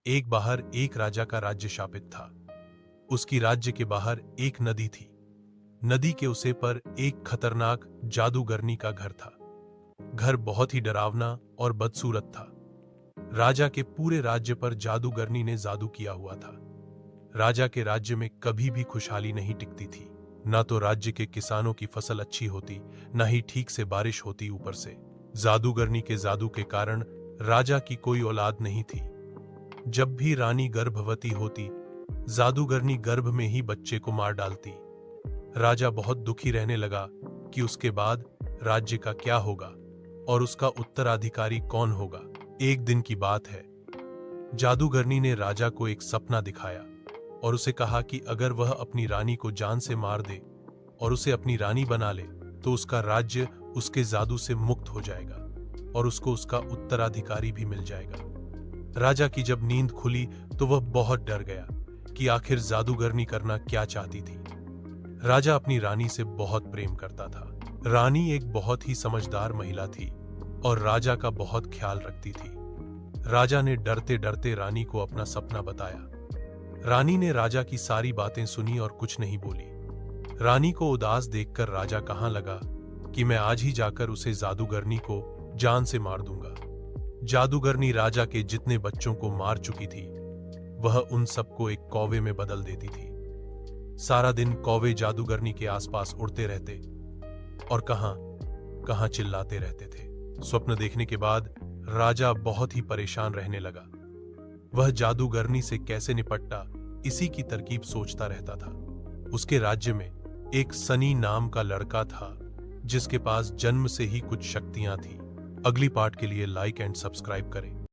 एक बाहर एक राजा का राज्य शापित था। उसकी राज्य के बाहर एक नदी थी। नदी के उसे पर एक खतरनाक जादूगरनी का घर था। घर बहुत ही डरावना और बदसूरत था। राजा के पूरे राज्य पर जादूगरनी ने जादू किया हुआ था। राजा के राज्य में कभी भी खुशहाली नहीं टिकती थी। ना तो राज्य के किसानों की फसल अच्छी होती, ना ही ठीक से बारिश होती। ऊपर से जादूगरनी के जादू के कारण राजा की कोई औलाद नहीं थी। जब भी रानी गर्भवती होती, जादूगरनी गर्भ में ही बच्चे को मार डालती। राजा बहुत दुखी रहने लगा कि उसके बाद राज्य का क्या होगा और उसका उत्तराधिकारी कौन होगा। एक दिन की बात है, जादूगरनी ने राजा को एक सपना दिखाया और उसे कहा कि अगर वह अपनी रानी को जान से मार दे और उसे अपनी रानी बना ले तो उसका राज्य उसके जादू से मुक्त हो जाएगा और उसको उसका उत्तराधिकारी भी मिल जाएगा। राजा की जब नींद खुली तो वह बहुत डर गया कि आखिर जादूगरनी करना क्या चाहती थी। राजा अपनी रानी से बहुत प्रेम करता था। रानी एक बहुत ही समझदार महिला थी और राजा का बहुत ख्याल रखती थी। राजा ने डरते डरते रानी को अपना सपना बताया। रानी ने राजा की सारी बातें सुनी और कुछ नहीं बोली। रानी को उदास देखकर राजा कहने लगा कि मैं आज ही जाकर उसे जादूगरनी को जान से मार दूंगा। जादूगरनी राजा के जितने बच्चों को मार चुकी थी, वह उन सबको एक कौवे में बदल देती थी। सारा दिन कौवे जादूगरनी के आसपास उड़ते रहते और कहां कहां चिल्लाते रहते थे। स्वप्न देखने के बाद राजा बहुत ही परेशान रहने लगा। वह जादूगरनी से कैसे निपटता, इसी की तरकीब सोचता रहता था। उसके राज्य में एक सनी नाम का लड़का था जिसके पास जन्म से ही कुछ शक्तियां थी। अगली पार्ट के लिए लाइक एंड सब्सक्राइब करें।